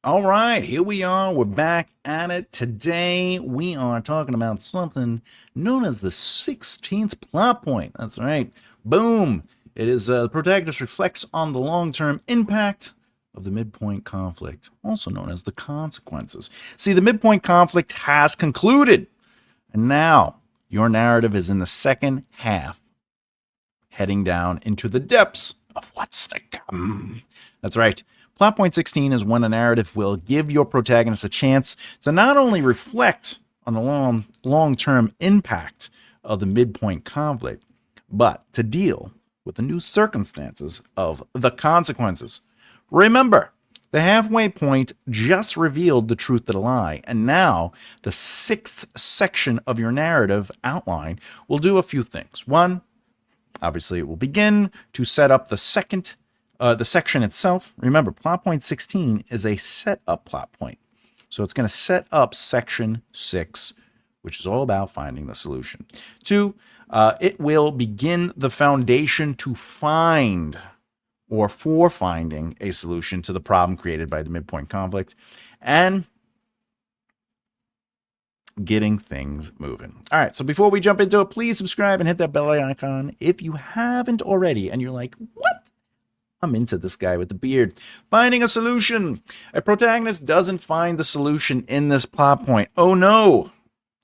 All right, here we are. We're back at it. Today, we are talking about something known as the 16th plot point. That's right. Boom. It is the protagonist reflects on the long-term impact of the midpoint conflict, also known as the consequences. See, the midpoint conflict has concluded, and now your narrative is in the second half, heading down into the depths of what's to come. That's right. Plot point 16 is when a narrative will give your protagonist a chance to not only reflect on the long-term impact of the midpoint conflict, but to deal with the new circumstances of the consequences. Remember, the halfway point just revealed the truth of the lie, and now the sixth section of your narrative outline will do a few things. One, obviously, it will begin to set up the section itself. Remember, plot point 16 is a setup plot point. So it's going to set up section 6, which is all about finding the solution. 2, it will begin the foundation to find or for finding a solution to the problem created by the midpoint conflict and getting things moving. All right, so before we jump into it, please subscribe and hit that bell icon if you haven't already and you're like, what? I'm into this guy with the beard. Finding a solution. A protagonist doesn't find the solution in this plot point. Oh no,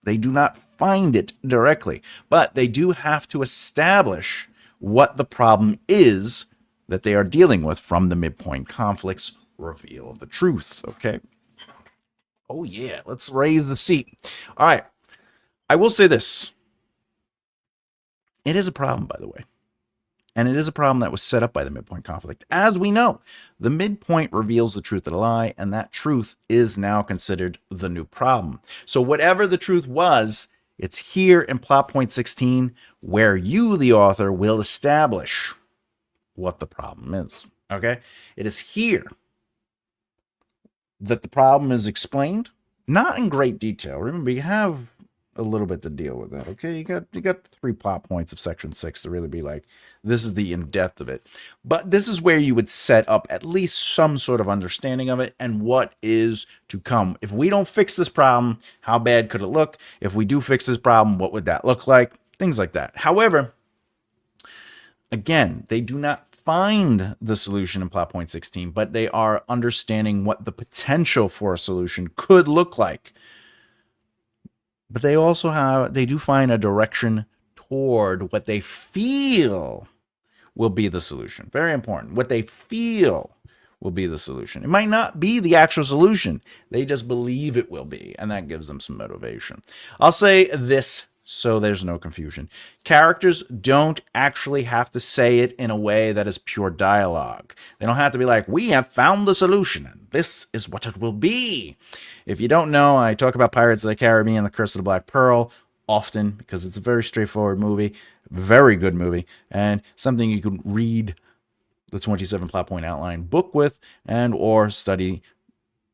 they do not find it directly, but they do have to establish what the problem is that they are dealing with from the midpoint conflict's reveal of the truth, okay? Oh yeah, let's raise the seat. All right, I will say this. It is a problem, by the way. And it is a problem that was set up by the midpoint conflict. As we know, the midpoint reveals the truth of the lie, and that truth is now considered the new problem. So whatever the truth was, it's here in plot point 16 where you, the author, will establish what the problem is. Okay? It is here that the problem is explained, not in great detail. Remember, you have a little bit to deal with that, okay? You got 3 plot points of section 6 to really be like, this is the in-depth of it. But this is where you would set up at least some sort of understanding of it and what is to come. If we don't fix this problem, how bad could it look? If we do fix this problem, what would that look like? Things like that. However, again, they do not find the solution in plot point 16, but they are understanding what the potential for a solution could look like. But they do find a direction toward what they feel will be the solution. Very important. What they feel will be the solution. It might not be the actual solution. They just believe it will be, and that gives them some motivation. I'll say this so there's no confusion. Characters don't actually have to say it in a way that is pure dialogue. They don't have to be like, we have found the solution, and this is what it will be. If you don't know, I talk about Pirates of the Caribbean, The Curse of the Black Pearl, often because it's a very straightforward movie, very good movie, and something you can read the 27 plot point outline book with and or study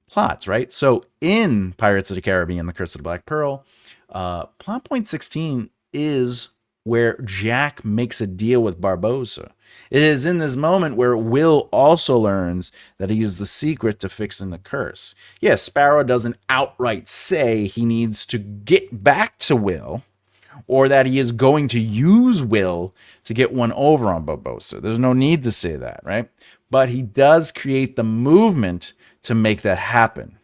plots, right? So in Pirates of the Caribbean, The Curse of the Black Pearl, plot point 16 is where Jack makes a deal with Barbossa. It is in this moment where Will also learns that he is the secret to fixing the curse. Yes, Sparrow doesn't outright say he needs to get back to Will or that he is going to use Will to get one over on Barbossa. There's no need to say that, right? But he does create the movement to make that happen.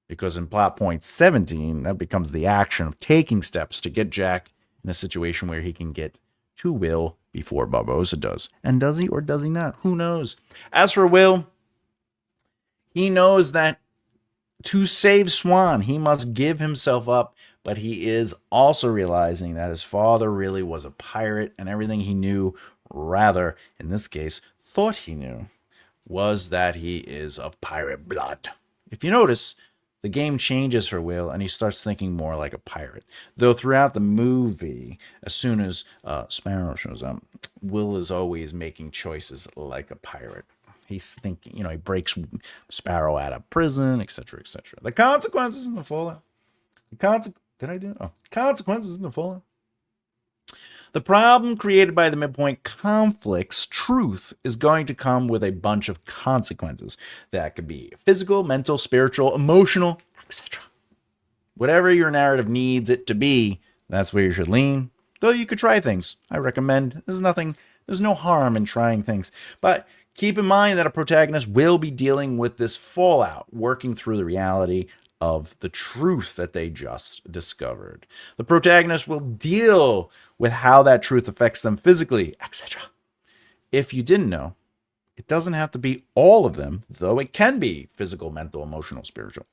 Because in plot point 17, that becomes the action of taking steps to get Jack in a situation where he can get to Will before Barbossa does. And does he or does he not? Who knows? As for Will, he knows that to save Swan, he must give himself up, but he is also realizing that his father really was a pirate and everything he knew, rather, in this case, thought he knew, was that he is of pirate blood. If you notice, the game changes for Will, and he starts thinking more like a pirate. Though throughout the movie, as soon as Sparrow shows up, Will is always making choices like a pirate. He's thinking, he breaks Sparrow out of prison, etc., etc. The consequences in the fallout. Consequences in the fallout. The problem created by the midpoint conflict's truth is going to come with a bunch of consequences. That could be physical, mental, spiritual, emotional, etc. Whatever your narrative needs it to be, that's where you should lean. Though you could try things. I recommend. There's no harm in trying things. But keep in mind that a protagonist will be dealing with this fallout, working through the reality of the truth that they just discovered. The protagonist will deal with how that truth affects them physically, etc. If you didn't know, it doesn't have to be all of them, though it can be physical, mental, emotional, spiritual.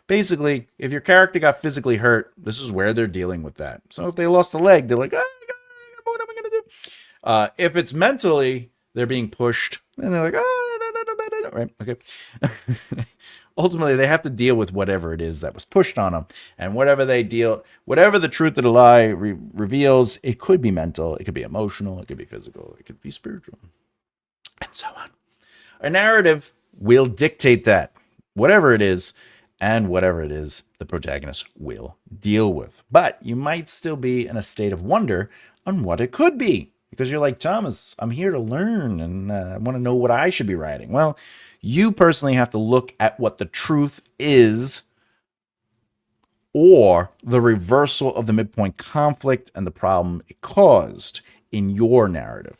Basically, if your character got physically hurt, this is where they're dealing with that. So if they lost a leg, they're like, what am I going to do? If it's mentally, they're being pushed, and they're like, right? Okay. Ultimately, they have to deal with whatever it is that was pushed on them. And whatever the truth of the lie reveals, it could be mental, it could be emotional, it could be physical, it could be spiritual, and so on. A narrative will dictate that, whatever it is, and whatever it is, the protagonist will deal with. But you might still be in a state of wonder on what it could be, because you're like, Thomas, I'm here to learn, and I want to know what I should be writing. Well, you personally have to look at what the truth is, or the reversal of the midpoint conflict and the problem it caused in your narrative.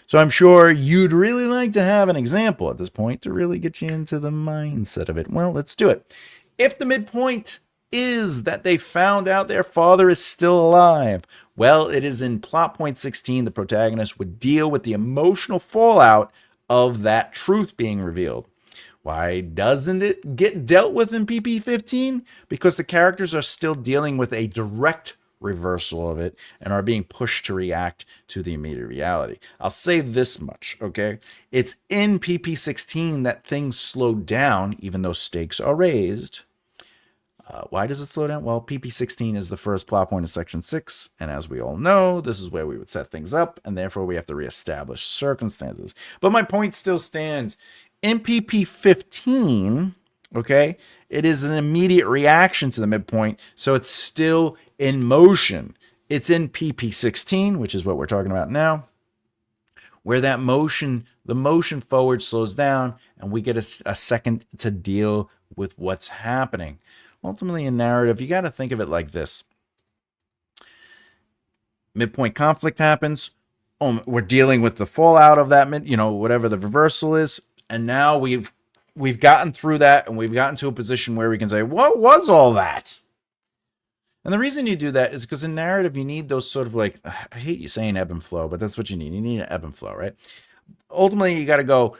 So I'm sure you'd really like to have an example at this point to really get you into the mindset of it. Well, let's do it. If the midpoint is that they found out their father is still alive, well, it is in plot point 16 the protagonist would deal with the emotional fallout of that truth being revealed. Why doesn't it get dealt with in PP15? Because the characters are still dealing with a direct reversal of it and are being pushed to react to the immediate reality. I'll say this much, okay? It's in PP16 that things slow down, even though stakes are raised. Why does it slow down? Well, PP16 is the first plot point of Section 6, and as we all know, this is where we would set things up, and therefore we have to reestablish circumstances. But my point still stands. In PP15, okay, it is an immediate reaction to the midpoint, so it's still in motion. It's in PP16, which is what we're talking about now, where that motion, the motion forward slows down, and we get a second to deal with what's happening. Ultimately, in narrative, you got to think of it like this. Midpoint conflict happens. We're dealing with the fallout of that, whatever the reversal is. And now we've gotten through that, and we've gotten to a position where we can say, what was all that? And the reason you do that is because in narrative, you need those sort of like, I hate you saying ebb and flow, but that's what you need. You need an ebb and flow, right? Ultimately, you got to go,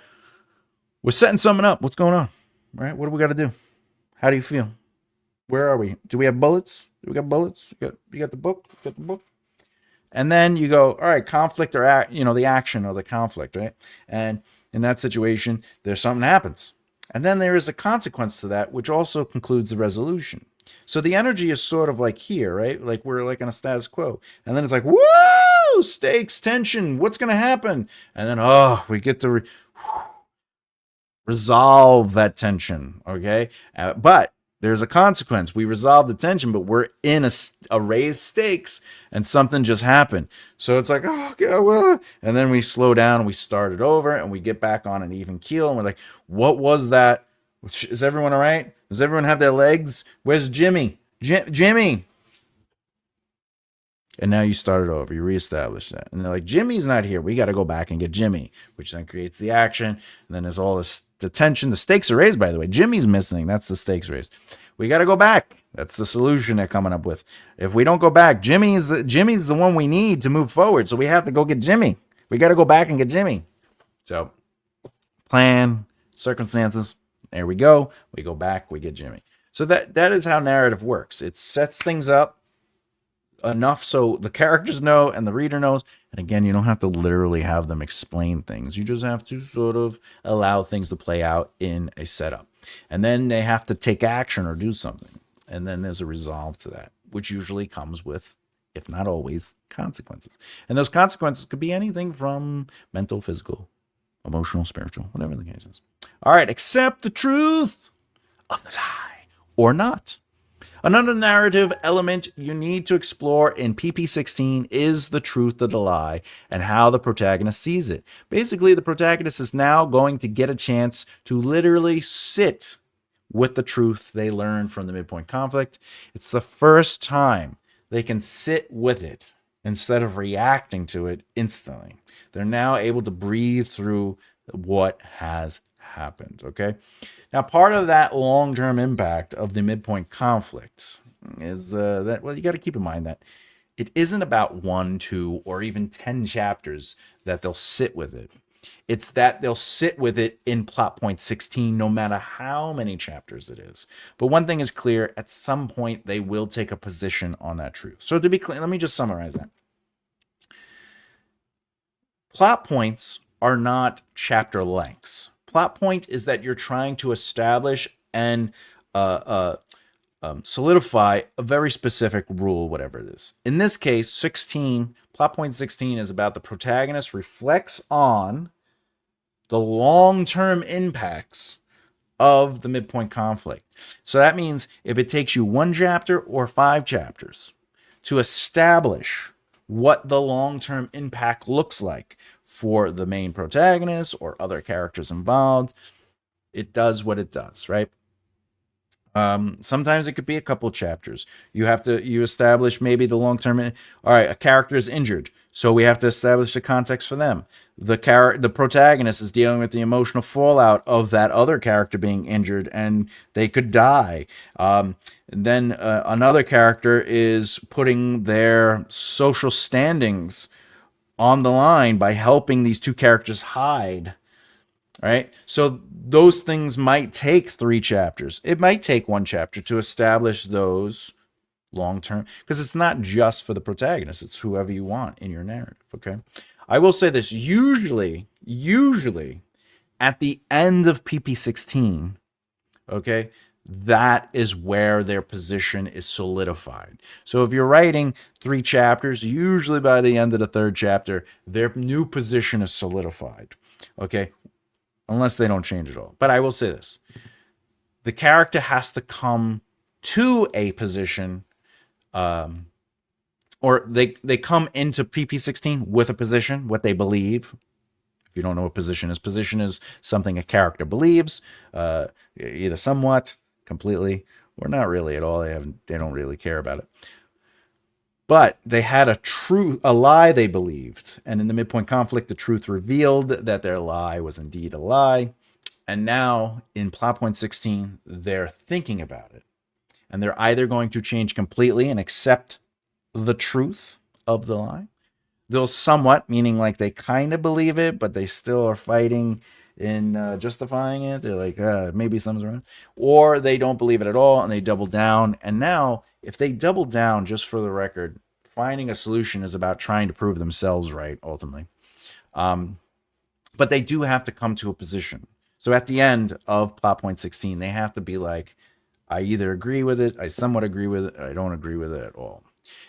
we're setting something up. What's going on? Right? What do we got to do? How do you feel? Where are we? Do we have bullets? Do we got bullets? You got the book? You got the book? And then you go, all right, conflict or the action or the conflict, right? And in that situation, there's something happens. And then there is a consequence to that, which also concludes the resolution. So the energy is sort of like here, right? Like we're like in a status quo. And then it's like, whoa, stakes, tension. What's going to happen? And then, we get to resolve that tension, okay? But there's a consequence. We resolve the tension, but we're in a raised stakes, and something just happened. So it's like, oh, God, and then we slow down, and we start it over, and we get back on an even keel, and we're like, what was that? Is everyone all right? Does everyone have their legs? Where's Jimmy? Jimmy! And now you start it over. You reestablish that. And they're like, Jimmy's not here. We got to go back and get Jimmy, which then creates the action. And then there's all the tension. The stakes are raised, by the way. Jimmy's missing. That's the stakes raised. We got to go back. That's the solution they're coming up with. If we don't go back, Jimmy's the one we need to move forward. So we have to go get Jimmy. We got to go back and get Jimmy. So plan, circumstances. There we go. We go back. We get Jimmy. So that is how narrative works. It sets things up enough so the characters know and the reader knows. And again, you don't have to literally have them explain things. You just have to sort of allow things to play out in a setup. And then they have to take action or do something. And then there's a resolve to that, which usually comes with, if not always, consequences. And those consequences could be anything from mental, physical, emotional, spiritual, whatever the case is. All right, accept the truth of the lie or not. Another narrative element you need to explore in PP16 is the truth of the lie and how the protagonist sees it. Basically, the protagonist is now going to get a chance to literally sit with the truth they learned from the midpoint conflict. It's the first time they can sit with it instead of reacting to it instantly. They're now able to breathe through what has happened. Okay. Now, part of that long-term impact of the midpoint conflicts is that, well, you got to keep in mind that it isn't about 1, 2, or even 10 chapters that they'll sit with it. It's that they'll sit with it in plot point 16, no matter how many chapters it is. But one thing is clear, at some point, they will take a position on that truth. So to be clear, let me just summarize that. Plot points are not chapter lengths. Plot point is that you're trying to establish and solidify a very specific rule, whatever it is. In this case, plot point 16 is about the protagonist reflects on the long-term impacts of the midpoint conflict. So that means if it takes you 1 chapter or 5 chapters to establish what the long-term impact looks like for the main protagonist or other characters involved, it does what it does, right? Sometimes it could be a couple chapters. You establish maybe the long-term. All right, a character is injured, so we have to establish the context for them. The protagonist is dealing with the emotional fallout of that other character being injured, and they could die. Then another character is putting their social standings on the line by helping these two characters hide. Right? So those things might take 3 chapters. It might take 1 chapter to establish those long term, because it's not just for the protagonist, it's whoever you want in your narrative. Okay. I will say this, usually at the end of PP16, okay, that is where their position is solidified. So if you're writing 3 chapters, usually by the end of the 3rd chapter, their new position is solidified. Okay. Unless they don't change at all. But I will say this. The character has to come to a position, or they come into PP16 with a position, what they believe. If you don't know what position is something a character believes, either somewhat, completely, or not really at all. They don't really care about it. But they had a lie they believed. And in the midpoint conflict, the truth revealed that their lie was indeed a lie. And now in plot point 16, they're thinking about it. And they're either going to change completely and accept the truth of the lie. They'll somewhat, meaning like they kind of believe it, but they still are fighting in justifying it. They're like, maybe something's wrong. Or they don't believe it at all and they double down. And now, if they double down, just for the record, finding a solution is about trying to prove themselves right, ultimately. But they do have to come to a position. So at the end of plot point 16, they have to be like, I either agree with it, I somewhat agree with it, or I don't agree with it at all.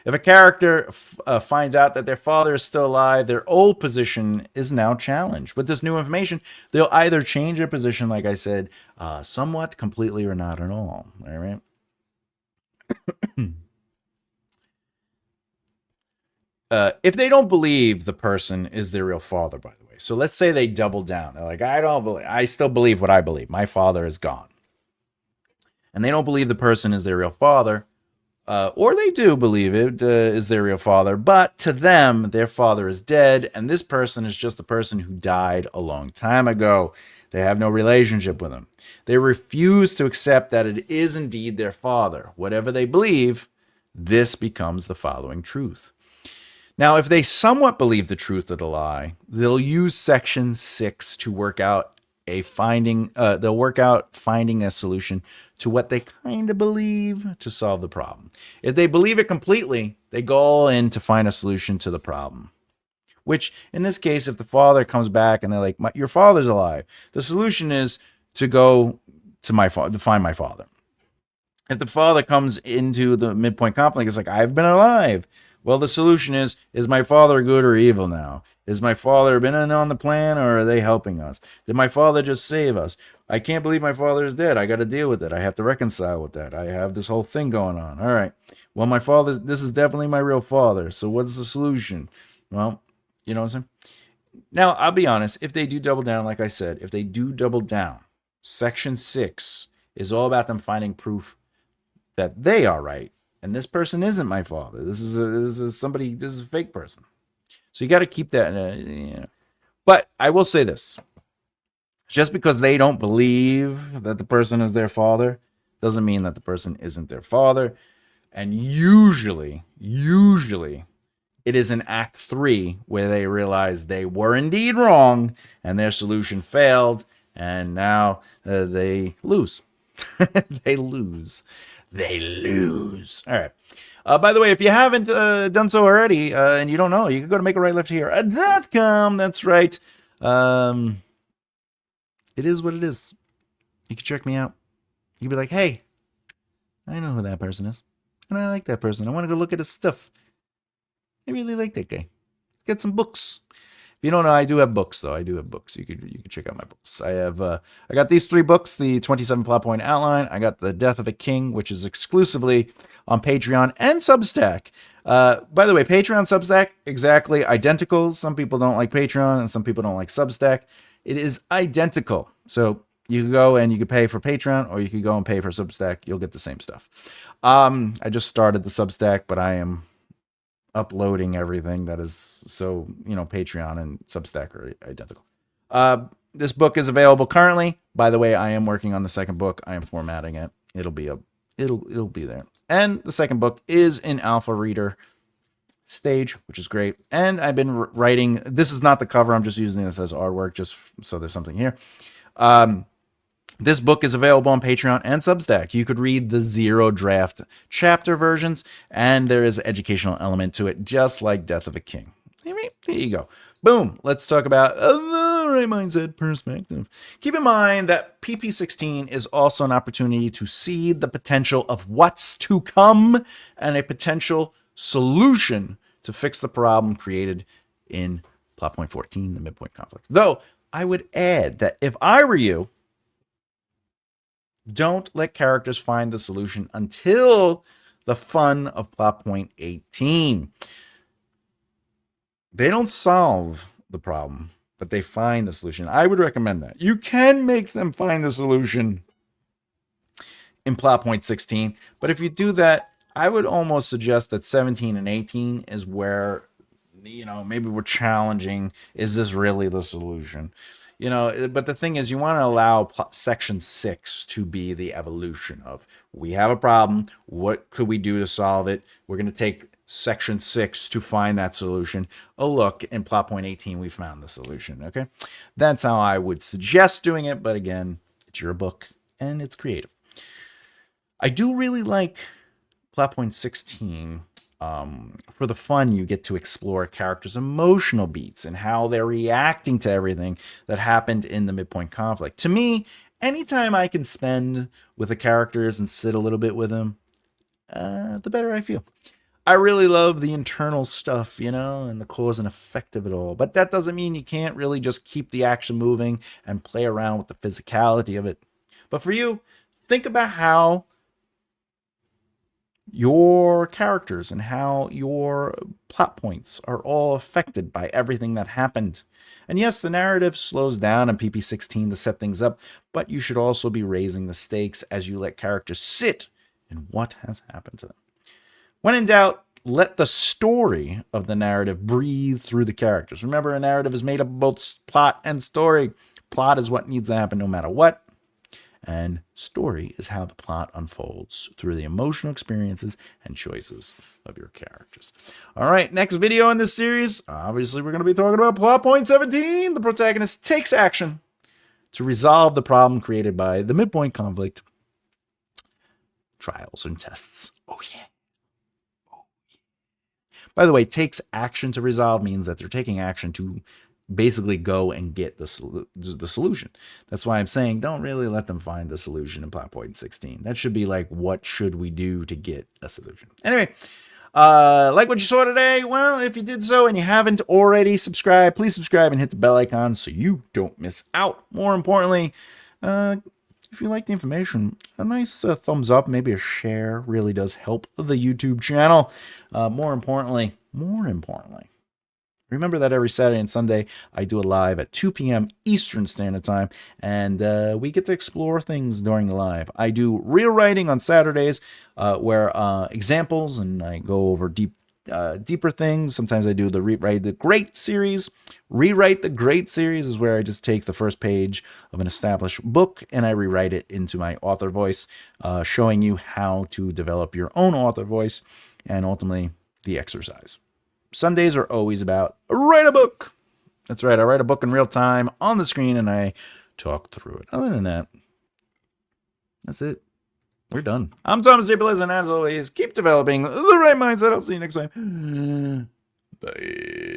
If a character finds out that their father is still alive, their old position is now challenged. With this new information, they'll either change their position, like I said, somewhat, completely, or not at all. All right. If they don't believe the person is their real father, by the way. So let's say they double down. They're like, I still believe what I believe. My father is gone. And they don't believe the person is their real father. Or they do believe it is their real father, but to them, their father is dead, and this person is just the person who died a long time ago. They have no relationship with him. They refuse to accept that it is indeed their father. Whatever they believe, this becomes the following truth. Now, if they somewhat believe the truth of the lie, they'll use section 6 to work out finding a solution to what they kind of believe to solve the problem. If they believe it completely, they go all in to find a solution to the problem. Which, in this case, if the father comes back and they're like, your father's alive, the solution is to go to to find my father. If the father comes into the midpoint conflict, it's like, I've been alive. Well, the solution is my father good or evil now? Is my father been in on the plan or are they helping us? Did my father just save us? I can't believe my father is dead. I got to deal with it. I have to reconcile with that. I have this whole thing going on. All right. Well, my father, this is definitely my real father. So what's the solution? Well, you know what I'm saying? Now, I'll be honest. If they do double down, like I said, if they do double down, Section 6 is all about them finding proof that they are right. And this person isn't my father. This is somebody, this is a fake person. So you got to keep that. But I will say this. Just because they don't believe that the person is their father doesn't mean that the person isn't their father. And usually, it is in Act 3 where they realize they were indeed wrong and their solution failed. And now they lose. They lose. They lose. All right. By the way, if you haven't done so already and you don't know, you can go to makearightleft.com. That's right. It is what it is. You can check me out. You can be like, hey, I know who that person is. And I like that person. I want to go look at his stuff. I really like that guy. Get some books. If you don't know, I do have books, though. I do have books. You can check out my books. I got these 3 books, the 27 plot point outline. I got The Death of a King, which is exclusively on Patreon and Substack. By the way, Patreon, Substack, exactly identical. Some people don't like Patreon and some people don't like Substack. It is identical. So you can go and you can pay for Patreon or you can go and pay for Substack. You'll get the same stuff. I just started the Substack, but I am uploading everything that is so, Patreon and Substack are identical. This book is available currently. By the way, I am working on the second book. I am formatting it. It'll be there. And the second book is in alpha reader stage, which is great. And I've been writing. This is not the cover. I'm just using this as artwork, just so there's something here. This book is available on Patreon and Substack. You could read the 0 draft chapter versions, and there is an educational element to it, just like Death of a King. There you go. Boom. Let's talk about the right mindset perspective. Keep in mind that PP16 is also an opportunity to see the potential of what's to come and a potential solution to fix the problem created in plot point 14, the midpoint conflict. Though, I would add that if I were you, don't let characters find the solution until the fun of plot point 18. They don't solve the problem, but they find the solution. I would recommend that. You can make them find the solution in plot point 16, but if you do that, I would almost suggest that 17 and 18 is where, maybe we're challenging, is this really the solution? But the thing is, you want to allow section 6 to be the evolution of, we have a problem. What could we do to solve it? We're going to take section 6 to find that solution. Oh, look, in plot point 18, we found the solution. Okay. That's how I would suggest doing it. But again, it's your book and it's creative. I do really like plot point 16. For the fun, you get to explore characters' emotional beats and how they're reacting to everything that happened in the midpoint conflict. To me, anytime I can spend with the characters and sit a little bit with them, the better I feel. I really love the internal stuff, and the cause and effect of it all. But that doesn't mean you can't really just keep the action moving and play around with the physicality of it. But for you, think about how your characters and how your plot points are all affected by everything that happened. And yes, the narrative slows down in PP16 to set things up, but you should also be raising the stakes as you let characters sit in what has happened to them. When in doubt, let the story of the narrative breathe through the characters. Remember, a narrative is made up of both plot and story. Plot is what needs to happen no matter what. And story is how the plot unfolds through the emotional experiences and choices of your characters. All right, next video in this series, obviously we're going to be talking about plot point 17. The protagonist takes action to resolve the problem created by the midpoint conflict, trials and tests. Oh yeah. By the way, takes action to resolve means that they're taking action to basically go and get the solution. That's why I'm saying don't really let them find the solution in plot point 16. That should be like, what should we do to get a solution? Anyway, Like what you saw today? Well, if you did so and you haven't already subscribed, please subscribe and hit the bell icon so you don't miss out. More importantly, if you like the information, a nice thumbs up, maybe a share really does help the YouTube channel. More importantly, remember that every Saturday and Sunday I do a live at 2 p.m. Eastern Standard Time, and we get to explore things during the live. I do real writing on Saturdays, where examples, and I go over deeper things. Sometimes I do the Rewrite the Great series. Rewrite the Great series is where I just take the first page of an established book and I rewrite it into my author voice, showing you how to develop your own author voice and ultimately the exercise. Sundays are always about write a book. That's right, I write a book in real time on the screen and I talk through it. Other than that, that's it. We're done. I'm Thomas J. Bellezza, and as always, keep developing the right mindset. I'll see you next time. Bye.